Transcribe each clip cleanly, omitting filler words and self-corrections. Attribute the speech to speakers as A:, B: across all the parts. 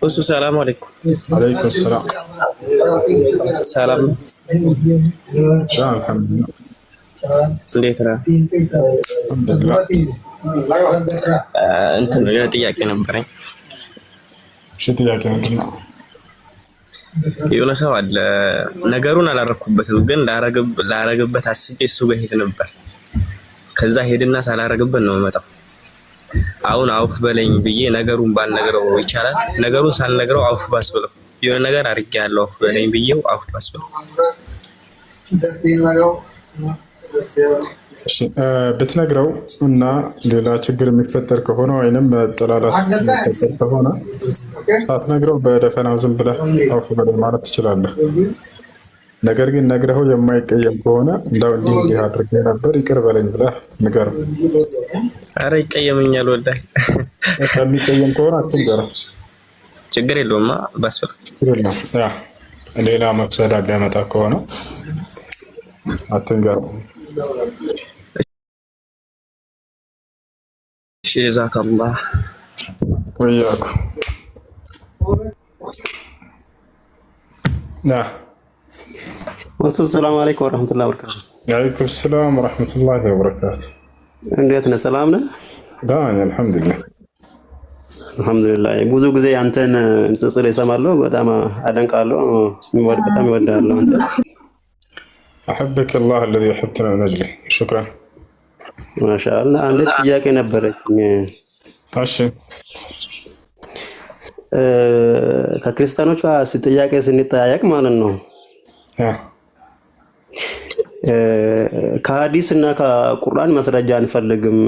A: እሱ ሰላም አለይኩም።
B: عليكم السلام.
A: ሰላም
B: لا الحمد لله.
A: እንዴት ነህ?
B: الحمد لله.
A: እንትን ጥያቄ ነበረኝ።
B: شو ጥያቄ ምንድን ነው?
A: የሆነ ሰው አለ ነገሩን አላረኩበትም፣ ግን ላረግበት አስቤ እሱ ጋር ሄድ ነበር። ከዛ ሄድና ሳላረግበት ነው የመጣው። አሁን አውፍ በለኝ ብዬ ነገሩን ባልነግረው ይቻላል? ነገሩን ሳልነግረው አውፍ ባስብለው የሆነ ነገር አድርጌያለሁ አውፍ በለኝ ብዬው አውፍ ባስብለው
B: ብትነግረው እና ሌላ ችግር የሚፈጠር ከሆነ ወይንም መጠላላት የሚፈጠር ከሆነ ሳትነግረው በደፈናው ዝም ብለህ አውፍ በለኝ ማለት ትችላለህ። ነገር ግን ነግረኸው የማይቀየም ከሆነ እንደው እንዲህ አድርጌ ነበር ይቅር በለኝ ብለህ ንገረው።
A: ኧረ ይቀየመኛል ወላሂ።
B: የሚቀየም ከሆነ አትንገረው።
A: ችግር የለውማ ባስብለው።
B: ሌላ መፍሰዳ ሊያመጣ ከሆነ አትንገረው።
A: ጀዛከላህ
B: ወያኩ
C: ሰላም አለይኩም ወራህመቱላሂ ወበረካቱ።
B: ወአለይኩም ሰላም ወራህመቱላሂ ወበረካቱ።
C: እንዴት ነህ? ሰላም ነህ?
B: ዳን አልሐምዱሊላህ።
C: አልሐምዱሊላህ። ብዙ ጊዜ አንተን ንጽጽር እሰማለሁ፣ በጣም አደንቃለሁ፣ በጣም እወድሃለሁ አንተ።
B: أحبك الله الذي أحبتنا من أجله. شكرا.
C: ما شاء الله. አንድ ጥያቄ ነበረኝ።
B: እሺ።
C: ከክርስቲያኖች ጋር ጥያቄ ስንጠያየቅ ማለት ነው ከሐዲስ እና ከቁርአን መስረጃ አንፈልግም።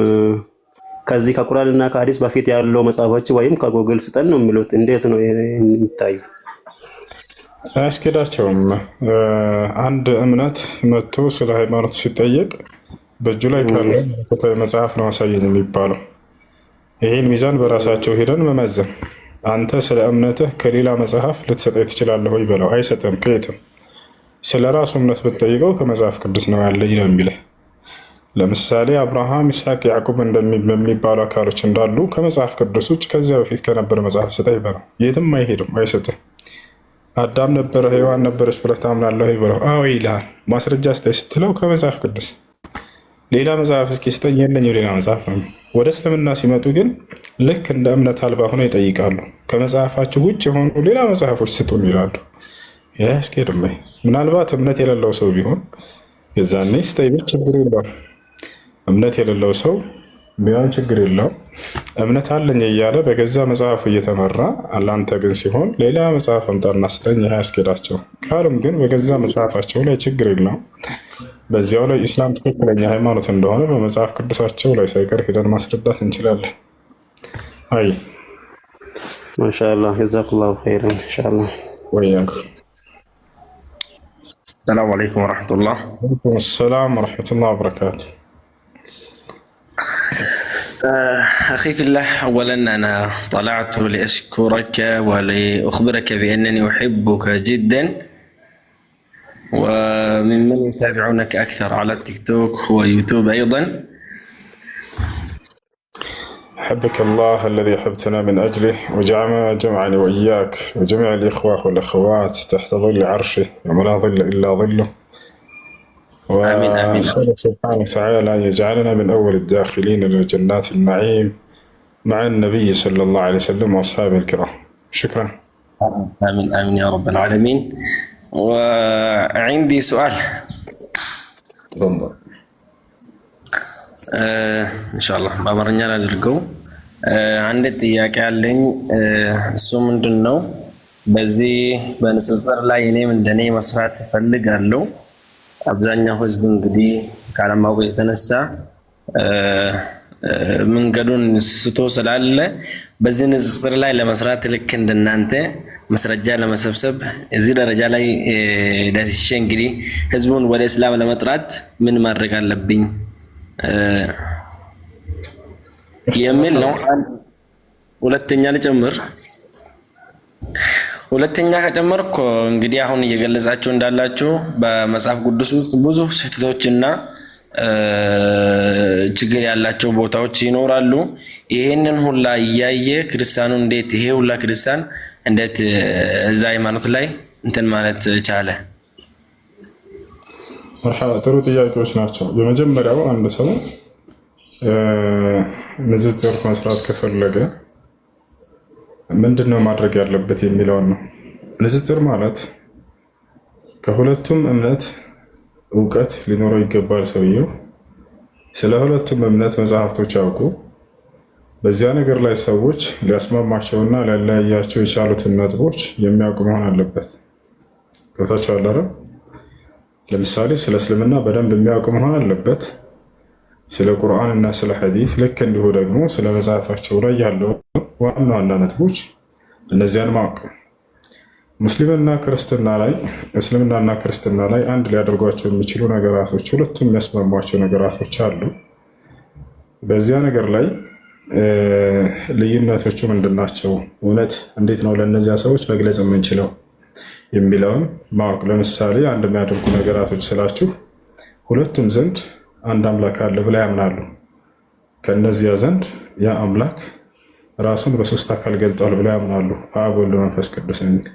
C: ከዚህ ከቁርአን እና ከሐዲስ በፊት ያለው መጽሐፎች ወይም ከጎግል ስጠን ነው የሚሉት። እንዴት ነው የሚታየው?
B: አያስኬዳቸውም። አንድ እምነት መጥቶ ስለ ሃይማኖት ሲጠየቅ በእጁ ላይ ካለ መጽሐፍ ነው አሳየኝ የሚባለው። ይህን ሚዛን በራሳቸው ሄደን መመዘን። አንተ ስለ እምነትህ ከሌላ መጽሐፍ ልትሰጠኝ ትችላለህ ወይ በለው። አይሰጥም። ከየትም ስለ ራሱ እምነት ብትጠይቀው ከመጽሐፍ ቅዱስ ነው ያለኝ ነው የሚልህ። ለምሳሌ አብርሃም፣ ይስሐቅ፣ ያዕቆብ በሚባሉ አካሎች እንዳሉ ከመጽሐፍ ቅዱስ ውጭ ከዚያ በፊት ከነበረ መጽሐፍ ስጠኝ በለው። የትም አይሄድም፣ አይሰጥም። አዳም ነበረ ሔዋን ነበረች ብለህ ታምናለህ ይበለው። አዎ ይልሃል። ማስረጃ ስጠኝ ስትለው ከመጽሐፍ ቅዱስ። ሌላ መጽሐፍ እስኪ ስጠኝ፣ የለኝም ሌላ መጽሐፍ ነው። ወደ እስልምና ሲመጡ ግን ልክ እንደ እምነት አልባ ሆነው ይጠይቃሉ። ከመጽሐፋችሁ ውጭ የሆኑ ሌላ መጽሐፎች ስጡን ይላሉ። ይህ አያስኬድም። ምናልባት እምነት የሌለው ሰው ቢሆን የዛኔ ስጠኝ ብል ችግር የለውም። እምነት የሌለው ሰው ቢሆን ችግር የለውም። እምነት አለኝ እያለ በገዛ መጽሐፉ እየተመራ አላንተ ግን ሲሆን ሌላ መጽሐፍ አምጣና ስጠኝ፣ ይህ አያስኬዳቸው። ካሉም ግን በገዛ መጽሐፋቸው ላይ ችግር የለውም። በዚያው ላይ ኢስላም ትክክለኛ ሃይማኖት እንደሆነ በመጽሐፍ ቅዱሳቸው ላይ ሳይቀር ሄደን ማስረዳት እንችላለን። አይ
C: ማሻአላህ ጀዛኩላሁ ኸይረን ኢንሻአላህ።
B: ወያኩ
D: السلام عليكم ورحمة الله.
B: وعليكم السلام ورحمة الله وبركاته.
D: أخي في الله، أولا أنا طلعت لأشكرك ولأخبرك بأنني أحبك جدا، وممن يتابعونك أكثر على التيك توك ويوتيوب أيضا.
B: أحبك الله الذي أحبتنا من أجله، وجمعني وإياك وجميع الإخوة والأخوات تحت ظل عرشه وما لا ظل إلا ظله. وأسأل سبحانه وتعالى أن يجعلنا من أول الداخلين إلى جنات النعيم مع النبي صلى الله عليه وسلم وأصحابه الكرام. شكرا.
D: آمين آمين يا رب العالمين. وعندي سؤال.
B: تفضل.
D: إن شاء الله بأمرنا ندرجو. عندي ጥያቄ አለኝ። እሱ ምንድነው? በዚህ በንጽጽር ላይ እኔም እንደኔ መስራት እፈልጋለሁ። አብዛኛው ህዝብ እንግዲህ ካለማወቅ የተነሳ መንገዱን ስቶ ስላለ በዚህ ንጽጽር ላይ ለመስራት ልክ እንደናንተ መስረጃ ለመሰብሰብ እዚህ ደረጃ ላይ ደርሼ እንግዲህ ህዝቡን ወደ እስላም ለመጥራት ምን ማድረግ አለብኝ የሚል ነው። ሁለተኛ ልጨምር። ሁለተኛ ከጨመርኩ እንግዲህ አሁን እየገለጻችሁ እንዳላችሁ በመጽሐፍ ቅዱስ ውስጥ ብዙ ስህተቶችና ችግር ያላቸው ቦታዎች ይኖራሉ። ይሄንን ሁላ እያየ ክርስቲያኑ እንዴት ይሄ ሁላ ክርስቲያን እንዴት እዛ ሃይማኖት ላይ እንትን ማለት ቻለ?
B: ጥሩ ጥያቄዎች ናቸው። የመጀመሪያው አንድ ሰው ንጽጽር መስራት ከፈለገ ምንድነው ማድረግ ያለበት የሚለውን ነው። ንጽጽር ማለት ከሁለቱም እምነት እውቀት ሊኖረው ይገባል። ሰውየው ስለ ሁለቱም እምነት መጽሐፍቶች ያውቁ፣ በዚያ ነገር ላይ ሰዎች ሊያስማማቸውና ሊያለያያቸው የቻሉትን ነጥቦች የሚያውቁ መሆን አለበት። ገብታችኋል አይደል? ለምሳሌ ስለ እስልምና በደንብ የሚያውቅ መሆን አለበት። ስለ ቁርአን እና ስለ ሐዲስ ልክ እንዲሁ ደግሞ ስለ መጽሐፋቸው ላይ ያለው ዋና ዋና ነጥቦች እነዚያን ማወቅ። ሙስሊምና ክርስትና ላይ እስልምናና ክርስትና ላይ አንድ ሊያደርጓቸው የሚችሉ ነገራቶች፣ ሁለቱም የሚያስማሟቸው ነገራቶች አሉ። በዚያ ነገር ላይ ልዩነቶቹ ምንድናቸው? እውነት እንዴት ነው ለእነዚያ ሰዎች መግለጽ የምንችለው የሚለውን ማወቅ። ለምሳሌ አንድ የሚያደርጉ ነገራቶች ስላችሁ ሁለቱም ዘንድ አንድ አምላክ አለ ብላ ያምናሉ። ከነዚያ ዘንድ ያ አምላክ ራሱን በሶስት አካል ገልጧል ብላ ያምናሉ። አብ፣ ወልድ፣ መንፈስ ቅዱስ የሚል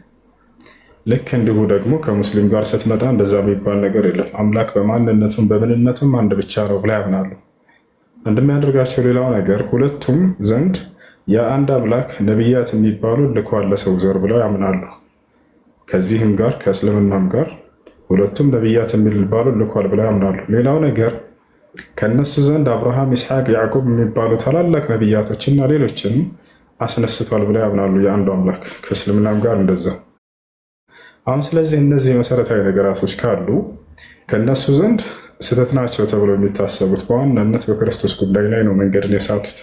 B: ልክ እንዲሁ ደግሞ ከሙስሊም ጋር ስትመጣ እንደዛ የሚባል ነገር የለም። አምላክ በማንነቱም በምንነቱም አንድ ብቻ ነው ብላ ያምናሉ። እንደሚያደርጋቸው ሌላው ነገር ሁለቱም ዘንድ የአንድ አምላክ ነቢያት የሚባሉ ልኳል ለሰው ዘር ብለው ያምናሉ። ከዚህም ጋር ከእስልምናም ጋር ሁለቱም ነቢያት የሚባሉ ልኳል ብለው ያምናሉ። ሌላው ነገር ከነሱ ዘንድ አብርሃም፣ ይስሐቅ፣ ያዕቆብ የሚባሉ ታላላቅ ነቢያቶችና ሌሎችንም አስነስቷል ብለው ያምናሉ የአንዱ አምላክ። ከእስልምናም ጋር እንደዛ። አሁን ስለዚህ እነዚህ መሰረታዊ ነገራቶች ካሉ ከነሱ ዘንድ ስህተት ናቸው ተብለው የሚታሰቡት በዋናነት በክርስቶስ ጉዳይ ላይ ነው መንገድን የሳቱት።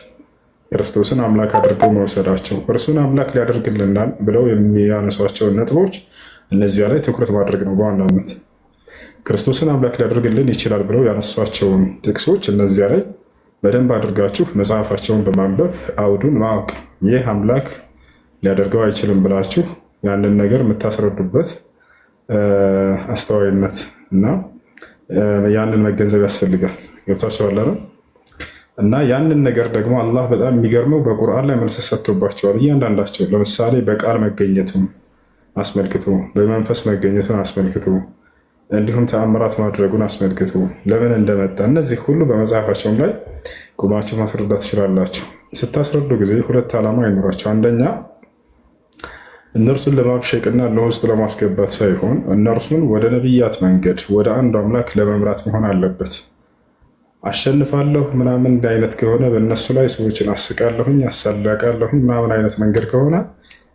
B: ክርስቶስን አምላክ አድርገው መውሰዳቸው፣ እርሱን አምላክ ሊያደርግልናል ብለው የሚያነሷቸውን ነጥቦች እነዚያ ላይ ትኩረት ማድረግ ነው በዋናነት። ክርስቶስን አምላክ ሊያደርግልን ይችላል ብለው ያነሷቸውን ጥቅሶች እነዚያ ላይ በደንብ አድርጋችሁ መጽሐፋቸውን በማንበብ አውዱን ማወቅ፣ ይህ አምላክ ሊያደርገው አይችልም ብላችሁ ያንን ነገር የምታስረዱበት አስተዋይነት እና ያንን መገንዘብ ያስፈልጋል። ገብታችኋል? እና ያንን ነገር ደግሞ አላህ በጣም የሚገርመው በቁርአን ላይ መልስ ሰጥቶባቸዋል እያንዳንዳቸው። ለምሳሌ በቃል መገኘቱን አስመልክቶ፣ በመንፈስ መገኘቱን አስመልክቶ፣ እንዲሁም ተአምራት ማድረጉን አስመልክቶ ለምን እንደመጣ እነዚህ ሁሉ በመጽሐፋቸውም ላይ ቁማችሁ ማስረዳት ትችላላችሁ። ስታስረዱ ጊዜ ሁለት ዓላማ አይኖራቸው። አንደኛ እነርሱን ለማብሸቅና ለውስጥ ለማስገባት ሳይሆን እነርሱን ወደ ነቢያት መንገድ ወደ አንዱ አምላክ ለመምራት መሆን አለበት። አሸንፋለሁ ምናምን አይነት ከሆነ በእነሱ ላይ ሰዎችን አስቃለሁኝ አሳላቃለሁኝ ምናምን አይነት መንገድ ከሆነ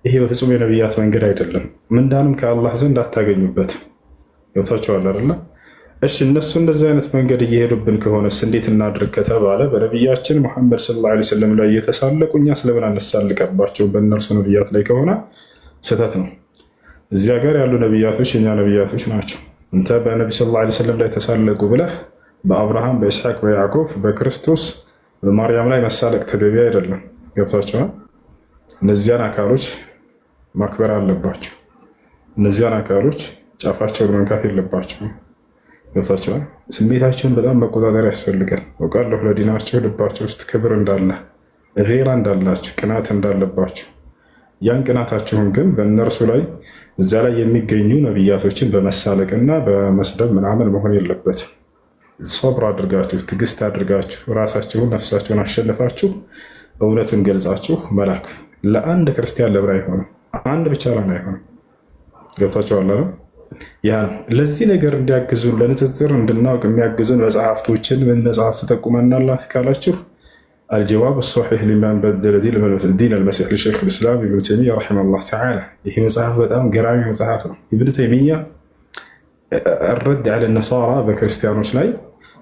B: ይሄ በፍጹም የነቢያት መንገድ አይደለም። ምንዳንም ከአላህ ዘንድ አታገኙበትም። ገብታችኋል አይደለ? እሺ እነሱ እንደዚህ አይነት መንገድ እየሄዱብን ከሆነስ እንዴት እናድርግ ከተባለ በነቢያችን ሙሐመድ ሰለላሁ ዐለይሂ ወሰለም ላይ እየተሳለቁ እኛ ስለምን አንሳልቀባቸው? በእነርሱ ነቢያት ላይ ከሆነ ስህተት ነው። እዚያ ጋር ያሉ ነቢያቶች የኛ ነቢያቶች ናቸው። እንተ በነቢ ሰለላሁ ዐለይሂ ወሰለም ላይ ተሳለቁ ብለህ በአብርሃም፣ በኢስሐቅ፣ በያዕቆብ፣ በክርስቶስ፣ በማርያም ላይ መሳለቅ ተገቢ አይደለም። ገብታችኋል? እነዚያን አካሎች ማክበር አለባቸው። እነዚያን አካሎች ጫፋቸውን መንካት የለባቸውም። ገብታችኋል? ስሜታቸውን በጣም መቆጣጠር ያስፈልጋል። አውቃለሁ ለዲናቸው ልባቸው ውስጥ ክብር እንዳለ፣ ጌራ እንዳላቸው፣ ቅናት እንዳለባቸው ያን ቅናታችሁን ግን በእነርሱ ላይ እዛ ላይ የሚገኙ ነቢያቶችን በመሳለቅና በመስደብ ምናምን መሆን የለበትም። ሶብር አድርጋችሁ ትዕግስት አድርጋችሁ ራሳችሁን ነፍሳችሁን አሸንፋችሁ እውነቱን ገልጻችሁ መላክ። ለአንድ ክርስቲያን ለምን አይሆንም? አንድ ብቻ ለምን አይሆንም? ገብታችኋል? ያ ነው ለዚህ ነገር እንዲያግዙን ለንጽጽር እንድናውቅ የሚያግዙን መጽሐፍቶችን ምን መጽሐፍ ተጠቁመናል ካላችሁ الجواب الصحيح لمن بدل دين المسيح لشيخ الإسلام ابن تيمية رحمه الله تعالى. ይህ መጽሐፍ በጣም ገራሚ መጽሐፍ ነው። ኢብኑ ተይሚያ الرد على النصارى በክርስቲያኖች ላይ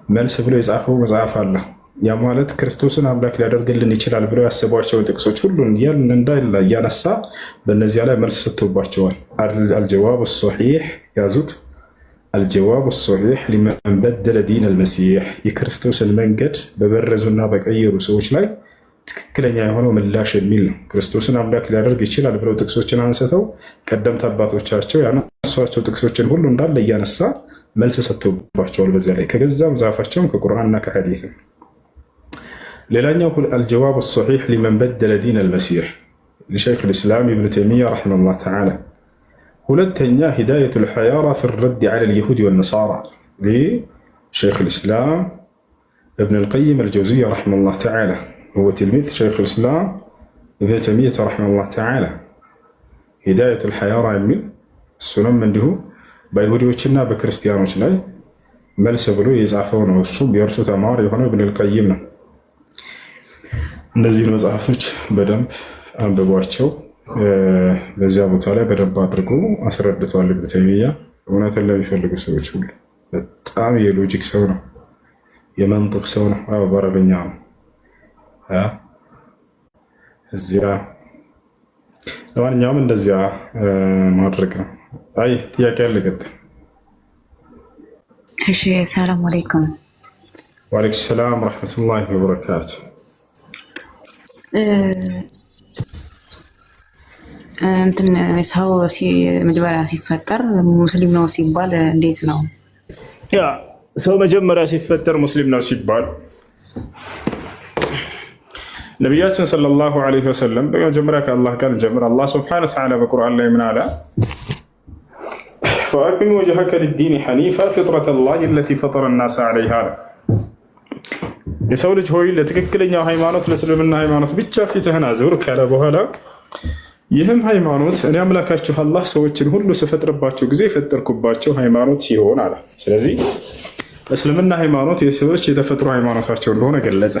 B: መልስ ብሎ የጻፈው መጽሐፍ አለ። ያ ማለት ክርስቶስን አምላክ ሊያደርግልን ይችላል ብለው ያሰቧቸውን ጥቅሶች ሁሉ እንዳለ እያነሳ በእነዚያ ላይ መልስ ሰጥቶባቸዋል። الجواب الصحيح ያዙት። الجواب الصحيح لمن بدل دين المسيح የክርስቶስን መንገድ በበረዙና በቀየሩ ሰዎች ላይ ትክክለኛ የሆነው ምላሽ የሚል ነው። ክርስቶስን አምላክ ሊያደርግ ይችላል ብለው ጥቅሶችን አንስተው ቀደምት አባቶቻቸው ያነሷቸው ጥቅሶችን ሁሉ እንዳለ እያነሳ መልስ ሰጥቶባቸዋል። በዚያ ላይ ከገዛ መጽሐፋቸውም ከቁርአንና ከሐዲስ። ሌላኛው አልጀዋብ ሰሒሕ ሊመን በደለ ዲን አልመሲሕ ለሸይኽ ልእስላም ኢብኑ ተይሚያ ረሒመሁላህ ተዓላ። ሁለተኛ ሂዳየቱ ልሐያራ ፊ ረድ ዐላ ልየሁድ ወነሳራ لشيخ الإسلام ابن القيم الجوزية رحمه الله تعالى، هو تلميذ شيخ الإسلام ابن تيمية رحمه الله تعالى. هداية الحيارى የሚል እሱንም እንዲሁ በይሁዲዎችና በክርስቲያኖች ላይ መልስ ብሎ የጻፈው ነው። እሱ የእርሱ ተማሪ የሆነው ኢብን አልቀይም ነው። እነዚህን መጽሐፍቶች በደንብ አንብቧቸው። በዚያ ቦታ ላይ በደንብ አድርጎ አስረድቷል ኢብን ተይሚያ። እውነትን ለሚፈልጉ ሰዎች ሁሉ በጣም የሎጂክ ሰው ነው፣ የመንጥቅ ሰው ነው። በአረበኛ ነው እዚያ። ለማንኛውም እንደዚያ ማድረግ ነው። አይ ጥያቄ ያለ ቀጥል።
E: እሺ፣ ሰላም አለይኩም።
B: ወአለይኩም ሰላም ወራህመቱላሂ ወበረካቱ።
E: እንትን ሰው መጀመሪያ ሲፈጠር ሙስሊም ነው ሲባል እንዴት ነው?
B: ያ ሰው መጀመሪያ ሲፈጠር ሙስሊም ነው ሲባል ነቢያችን ሰለላሁ ዐለይሂ ወሰለም በመጀመሪያ ከአላህ ጋር ጀምር። አላህ ሱብሓነሁ ወተዓላ በቁርአን ላይ ምን አለ? ፈአቂም ወጅሀከ ሊዲን ሐኒፋ ፊጥረተላሂ አለቲ ፈጠረ ናሰ ዐለይሃ። የሰው ልጅ ሆይ ለትክክለኛው ሃይማኖት ለእስልምና ሃይማኖት ብቻ ፊትህን አዙር ካለ በኋላ ይህም ሃይማኖት እኔ አምላካችሁ አላህ ሰዎችን ሁሉ ስፈጥርባቸው ጊዜ የፈጠርኩባቸው ሃይማኖት ሲሆን አለ። ስለዚህ እስልምና ሃይማኖት የሰዎች የተፈጥሮ ሃይማኖታቸው እንደሆነ ገለጸ።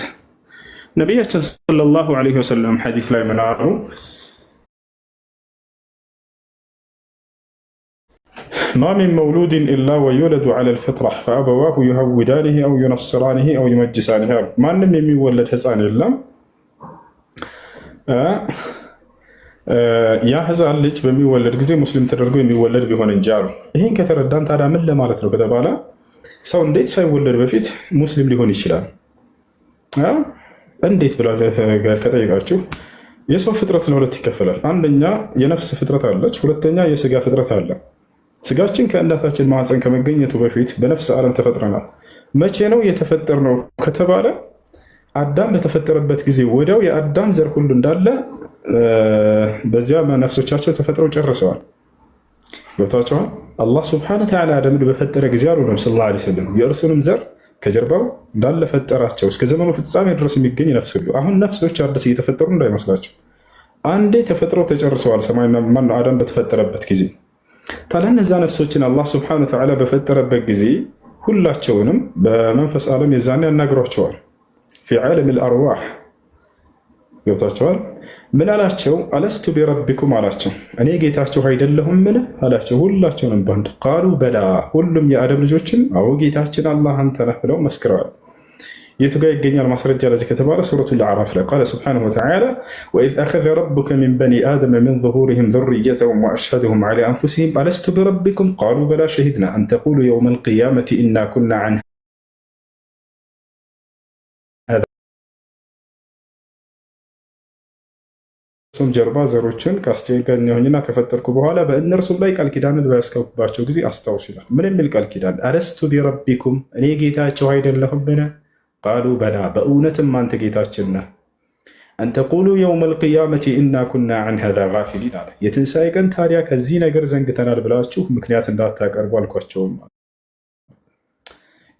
B: ነቢያችን ሰለላሁ ዐለይሂ ወሰለም ሐዲስ ላይ ምን አሉ? ማ ሚን መውሉድን ኢላ ወዩለዱ ዐለል ፊጥራ ፈአበዋሁ ዩሀውዳኒሂ አው ዩነስራኒሂ አው ዩመጅሳኒሂ አሉ። ማንም የሚወለድ ህፃን የለም ያ ህፃን ልጅ በሚወለድ ጊዜ ሙስሊም ተደርጎ የሚወለድ ቢሆን እንጂ አሉ። ይህን ከተረዳን ታዲያ ምን ለማለት ነው ከተባለ ሰው እንዴት ሳይወለድ በፊት ሙስሊም ሊሆን ይችላል? እንዴት ብላ ከጠይቃችሁ የሰው ፍጥረት ለሁለት ይከፈላል። አንደኛ የነፍስ ፍጥረት አለች፣ ሁለተኛ የስጋ ፍጥረት አለ። ስጋችን ከእናታችን ማህፀን ከመገኘቱ በፊት በነፍስ ዓለም ተፈጥረናል። መቼ ነው የተፈጠርነው ከተባለ አዳም በተፈጠረበት ጊዜ ወዲያው የአዳም ዘር ሁሉ እንዳለ በዚያ ነፍሶቻቸው ተፈጥረው ጨርሰዋል። ገብታችኋል? አላህ ስብሐነሁ ወተዓላ አደምን በፈጠረ ጊዜ አሉ ነብዩ ሰለላሁ ዐለይሂ ወሰለም የእርሱንም ዘር ከጀርባው እንዳለ ፈጠራቸው እስከ ዘመኑ ፍጻሜ ድረስ የሚገኝ ነፍስ ሁሉ። አሁን ነፍሶች አዲስ እየተፈጠሩ እንዳይመስላችሁ፣ አንዴ ተፈጥረው ተጨርሰዋል። ሰማይና ማነው አዳም በተፈጠረበት ጊዜ። ታዲያ እነዛ ነፍሶችን አላህ ስብሐነሁ ወተዓላ በፈጠረበት ጊዜ ሁላቸውንም በመንፈስ ዓለም የዛኔ ያናግሯቸዋል። ፊ ዓለሚል አርዋህ ገብታችኋል? ምን አላቸው? አለስቱ ቢረቢኩም አላቸው፣ እኔ ጌታቸው አይደለሁም ምን አላቸው። ሁላቸውንም በአንድ ቃሉ በላ፣ ሁሉም የአደም ልጆችን አዎ ጌታችን አላህ አንተ ነህ ብለው መስክረዋል። የቱ ጋር ይገኛል ማስረጃ ለዚህ ከተባለ ሱረቱል አዕራፍ ላይ ቃለ ሱብሓነሁ ወተዓላ ወኢዝ አኸዘ ረቡከ ሚን በኒ አደመ ሚን ዙሁሪሂም ዙርየተሁም ወአሽሀደሁም ዐላ አንፉሲሂም አለስቱ ቢረቢኩም ቃሉ በላ ሸሂድና አን ተቁሉ የውመል ቂያመቲ ኢና ኩና ዐን ሱም ጀርባ ዘሮችን ካስገኘሁኝና ከፈጠርኩ በኋላ በእነርሱም ላይ ቃል ኪዳንን ባያስገባቸው ጊዜ አስታውሱ ይላል። ምን የሚል ቃል ኪዳን? አለስቱ ቢረቢኩም እኔ ጌታቸው አይደለሁምን? ቃሉ በላ በእውነትም አንተ ጌታችን ነህ። አንተቁሉ የውመል ቂያመቲ ኢና ኩና ዐን ሃዛ ጋፊሊን አለ። የትንሣኤ ቀን ታዲያ ከዚህ ነገር ዘንግተናል ብላችሁ ምክንያት እንዳታቀርቡ አልኳቸውም።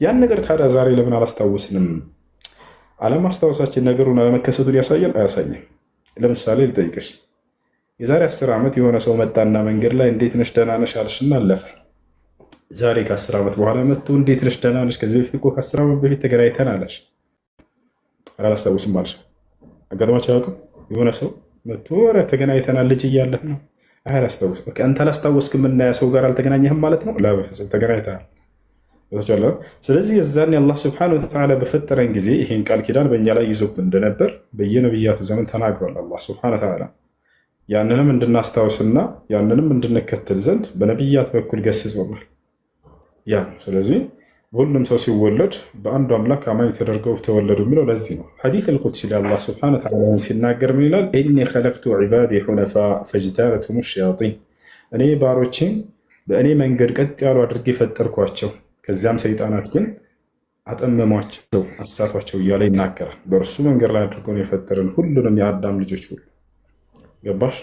B: ያን ነገር ታዲያ ዛሬ ለምን አላስታውስንም? አለማስታወሳችን ነገሩን አለመከሰቱን ያሳያል አያሳይም? ለምሳሌ ልጠይቅሽ፣ የዛሬ 10 ዓመት የሆነ ሰው መጣና መንገድ ላይ እንዴት ነሽ ደህና ነሽ አልሽና አለፈ። ዛሬ ከ10 ዓመት በኋላ መጥቶ እንዴት ነሽ ደህና ነሽ፣ ከዚህ በፊት እኮ ከ10 ዓመት በፊት ተገናኝተን አለሽ። አላስታውስም አልሽ። አጋጥሟችሁ አያውቅም? የሆነ ሰው መጥቶ ኧረ ተገናኝተናል ልጅ እያለህ ነው። አላስታውስም። በቃ አንተ አላስታወስክም እና ያ ሰው ጋር አልተገናኘህም ማለት ነው። በፍጹም ተገናኝተናል። ስለዚህ የዛኔ አላህ ስብሐነሁ ወተዓላ በፈጠረን ጊዜ ይሄን ቃል ኪዳን በእኛ ላይ ይዞብን እንደነበር በየነቢያቱ ዘመን ተናግሯል አላህ ስብሐነሁ ወተዓላ። ያንንም እንድናስታውስና ያንንም እንድንከተል ዘንድ በነቢያት በኩል ገስጾናል። ስለዚህ ሁሉም ሰው ሲወለድ በአንዱ አምላክ አማኝ ተደርገው ተወለዱ የሚለው ለዚህ ነው። ሐዲስ አልቁድሲ ላይ አላህ ስብሐነሁ ወተዓላ ሲናገር ምን ይላል? ኢኒ ኸለቅቱ ዒባዲ ሑነፋ ፈጅተነቱሁሙ ሸያጢን፣ እኔ ባሮቼን በእኔ መንገድ ቀጥ ያሉ አድርጌ ፈጠርኳቸው፣ ከዚያም ሰይጣናት ግን አጠመሟቸው፣ አሳቷቸው እያለ ይናገራል። በእርሱ መንገድ ላይ አድርጎ ነው የፈጠረን ሁሉንም የአዳም ልጆች ሁሉ። ገባሽ?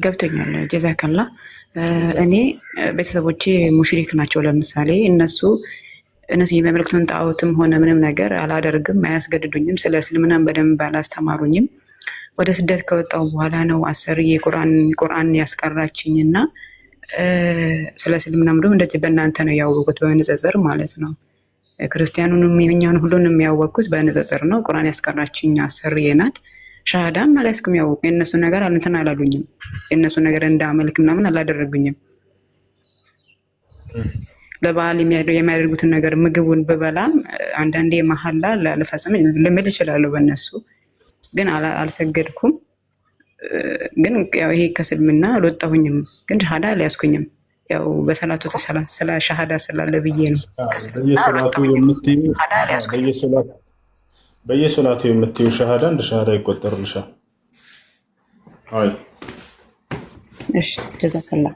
E: ገብቶኛል። ጀዛከላ። እኔ ቤተሰቦቼ ሙሽሪክ ናቸው። ለምሳሌ እነሱ የሚያመልኩትን ጣዖትም ሆነ ምንም ነገር አላደርግም፣ አያስገድዱኝም። ስለ እስልምናም በደንብ አላስተማሩኝም። ወደ ስደት ከወጣው በኋላ ነው አሰርዬ ቁርአን ያስቀራችኝ እና ስለ እስልምናም ደግሞ እንደዚህ በእናንተ ነው ያወቁት፣ በንጽጽር ማለት ነው። ክርስቲያኑንም ይኸኛውን ሁሉንም ያወቅኩት በንጽጽር ነው። ቁርአን ያስቀራችኝ አሰርዬ ናት። ሻሃዳም አልያዝኩም። ያው የእነሱ ነገር እንትን አላሉኝም። የእነሱ ነገር እንዳመልክ ምናምን አላደረጉኝም። ለበዓል የሚያደርጉትን ነገር ምግቡን ብበላም አንዳንዴ መሐላ ልፈጽም ልምል እችላለሁ በእነሱ ግን አልሰገድኩም። ግን ያው ይሄ ከእስልምና አልወጣሁኝም፣ ግን ሻሃዳ አልያዝኩኝም። ያው በሰላቱ ስለ ሻሃዳ ስላለ ብዬ ነው።
B: በየሶላቱ የምትዩ ሻሃዳ እንደ ሻሃዳ ይቆጠርልሻል። አይ
E: እሺ ጀዛከላ።